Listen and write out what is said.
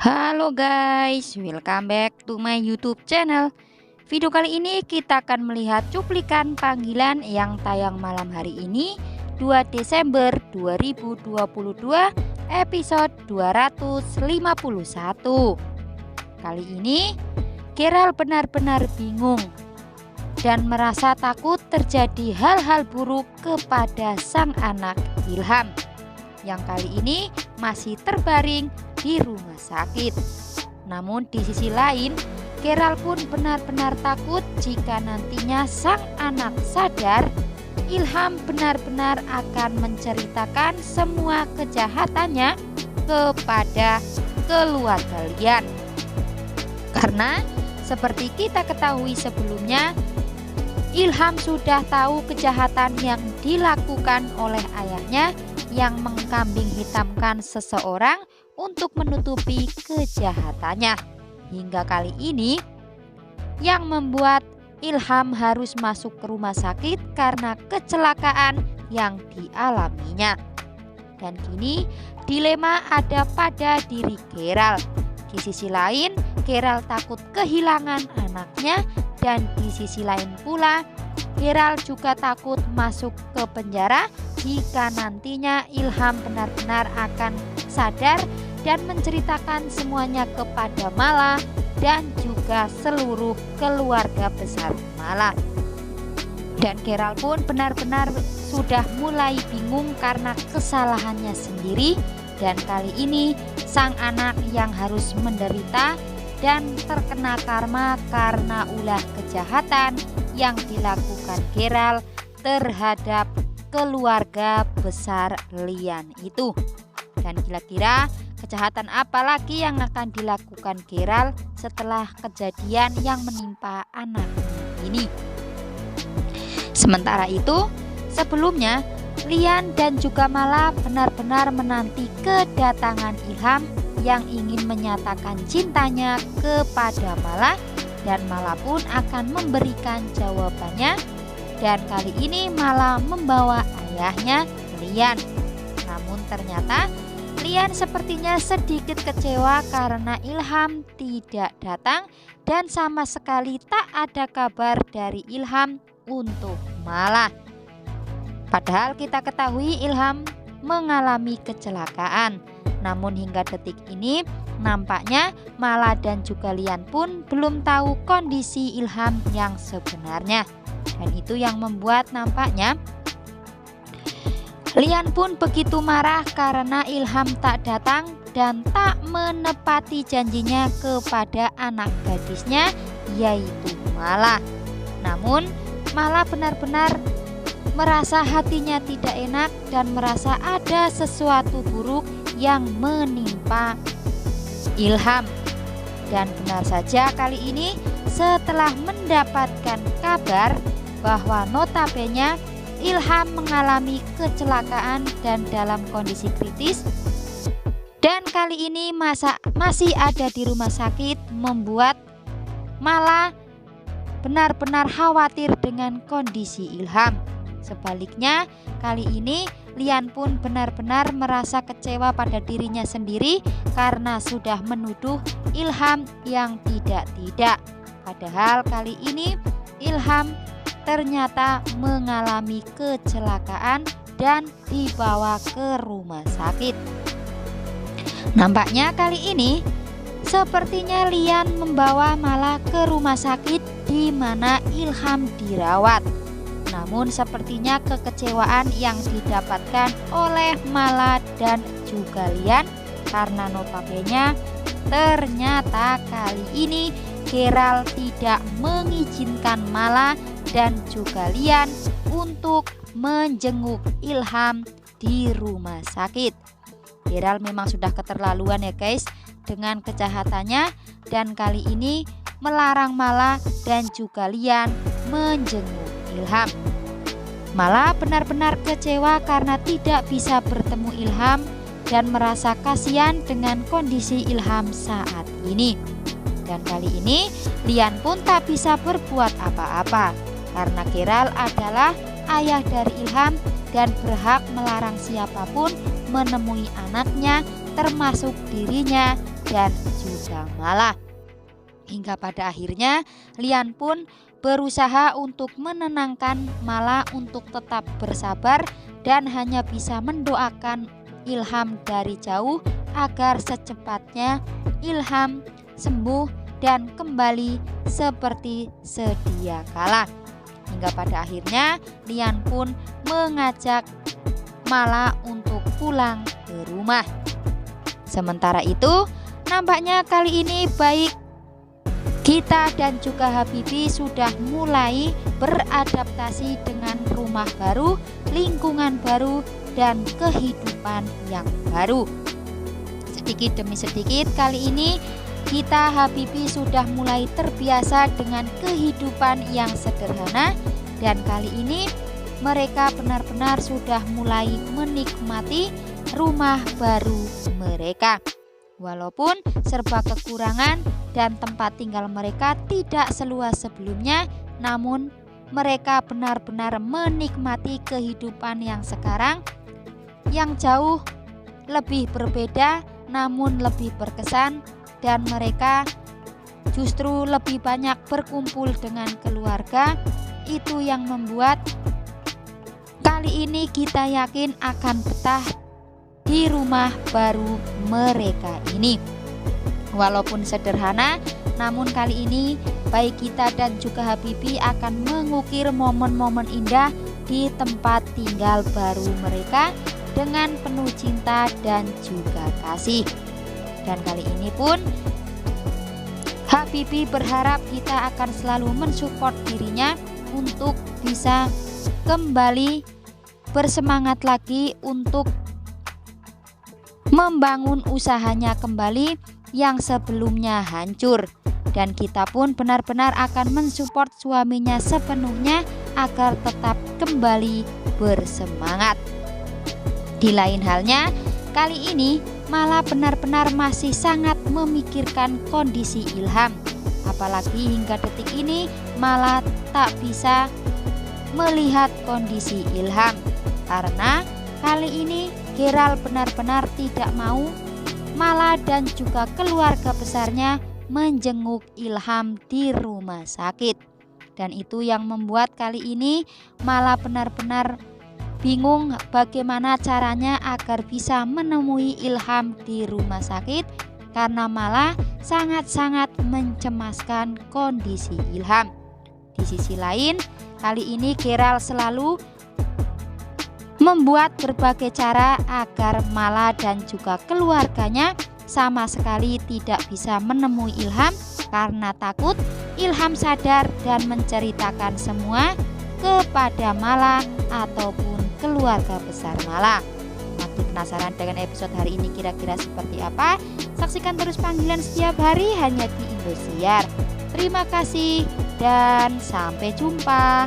Halo guys, welcome back to my YouTube channel. Video kali ini kita akan melihat cuplikan panggilan yang tayang malam hari ini 2 Desember 2022 episode 251. Kali ini Gerald benar-benar bingung dan merasa takut terjadi hal-hal buruk kepada sang anak Ilham yang kali ini masih terbaring di rumah sakit. Namun di sisi lain, Gerald pun benar-benar takut jika nantinya sang anak sadar, Ilham benar-benar akan menceritakan semua kejahatannya kepada keluarga Lian. Karena seperti kita ketahui sebelumnya, Ilham sudah tahu kejahatan yang dilakukan oleh ayahnya yang mengkambing hitamkan seseorang untuk menutupi kejahatannya. Hingga kali ini yang membuat Ilham harus masuk ke rumah sakit karena kecelakaan yang dialaminya. Dan kini dilema ada pada diri Gerald. Di sisi lain, Gerald takut kehilangan anaknya, dan di sisi lain pula Gerald juga takut masuk ke penjara jika nantinya Ilham benar-benar akan sadar dan menceritakan semuanya kepada Mala dan juga seluruh keluarga besar Mala. Dan Gerald pun benar-benar sudah mulai bingung karena kesalahannya sendiri, dan kali ini sang anak yang harus menderita dan terkena karma karena ulah kejahatan yang dilakukan Gerald terhadap keluarga besar Lian itu. Dan kira-kira kejahatan apa lagi yang akan dilakukan Gerald setelah kejadian yang menimpa anak ini? Sementara itu, sebelumnya Lian dan juga Mala benar-benar menanti kedatangan Ilham yang ingin menyatakan cintanya kepada Mala, dan Mala pun akan memberikan jawabannya. Dan kali ini Mala membawa ayahnya Lian. Namun ternyata Lian sepertinya sedikit kecewa karena Ilham tidak datang dan sama sekali tak ada kabar dari Ilham untuk Mala. Padahal kita ketahui Ilham mengalami kecelakaan. Namun hingga detik ini nampaknya Mala dan juga Lian pun belum tahu kondisi Ilham yang sebenarnya. Dan itu yang membuat nampaknya Lian pun begitu marah karena Ilham tak datang dan tak menepati janjinya kepada anak gadisnya, yaitu Mala. Namun Mala benar-benar merasa hatinya tidak enak dan merasa ada sesuatu buruk yang menimpa Ilham. Dan benar saja kali ini setelah mendapatkan kabar bahwa notabene Ilham mengalami kecelakaan dan dalam kondisi kritis, dan kali ini masih ada di rumah sakit, membuat Mala benar-benar khawatir dengan kondisi Ilham. Sebaliknya, kali ini Lian pun benar-benar merasa kecewa pada dirinya sendiri karena sudah menuduh Ilham yang tidak-tidak. Padahal kali ini Ilham ternyata mengalami kecelakaan dan dibawa ke rumah sakit. Nampaknya kali ini sepertinya Lian membawa Mala ke rumah sakit di mana Ilham dirawat. Namun sepertinya kekecewaan yang didapatkan oleh Mala dan juga Lian karena notabene ternyata kali ini Gerald tidak mengizinkan Mala dan juga Lian untuk menjenguk Ilham di rumah sakit. Gerald memang sudah keterlaluan ya guys dengan kejahatannya, dan kali ini melarang Mala dan juga Lian menjenguk Ilham. Mala benar-benar kecewa karena tidak bisa bertemu Ilham dan merasa kasihan dengan kondisi Ilham saat ini. Dan kali ini Lian pun tak bisa berbuat apa-apa karena Gerald adalah ayah dari Ilham dan berhak melarang siapapun menemui anaknya, termasuk dirinya dan juga Mala. Hingga pada akhirnya Lian pun berusaha untuk menenangkan Mala untuk tetap bersabar dan hanya bisa mendoakan Ilham dari jauh agar secepatnya Ilham sembuh dan kembali seperti sedia kala. Hingga pada akhirnya Lian pun mengajak Mala untuk pulang ke rumah. Sementara itu nampaknya kali ini baik Gita dan juga Habibie sudah mulai beradaptasi dengan rumah baru, lingkungan baru, dan kehidupan yang baru. Sedikit demi sedikit kali ini Gita Habibie sudah mulai terbiasa dengan kehidupan yang sederhana, dan kali ini mereka benar-benar sudah mulai menikmati rumah baru mereka. Walaupun serba kekurangan dan tempat tinggal mereka tidak seluas sebelumnya, namun mereka benar-benar menikmati kehidupan yang sekarang yang jauh lebih berbeda namun lebih berkesan, dan mereka justru lebih banyak berkumpul dengan keluarga. Itu yang membuat kali ini kita yakin akan betah di rumah baru mereka ini. Walaupun sederhana, namun kali ini baik Gita dan juga Habibie akan mengukir momen-momen indah di tempat tinggal baru mereka dengan penuh cinta dan juga kasih. Dan kali ini pun Habibie berharap Gita akan selalu mensupport dirinya untuk bisa kembali bersemangat lagi untuk membangun usahanya kembali yang sebelumnya hancur. Dan Gita pun benar-benar akan mensupport suaminya sepenuhnya agar tetap kembali bersemangat. Di lain halnya, kali ini Mala benar-benar masih sangat memikirkan kondisi Ilham. Apalagi hingga detik ini Mala tak bisa melihat kondisi Ilham, karena kali ini Gerald benar-benar tidak mau Mala dan juga keluarga besarnya menjenguk Ilham di rumah sakit. Dan itu yang membuat kali ini Mala benar-benar bingung bagaimana caranya agar bisa menemui Ilham di rumah sakit, karena Mala sangat-sangat mencemaskan kondisi Ilham. Di sisi lain, kali ini Gerald selalu membuat berbagai cara agar Mala dan juga keluarganya sama sekali tidak bisa menemui Ilham, karena takut Ilham sadar dan menceritakan semua kepada Mala ataupun keluarga besar Mala. Masih penasaran dengan episode hari ini kira-kira seperti apa? Saksikan terus Panggilan setiap hari hanya di Indosiar. Terima kasih dan sampai jumpa.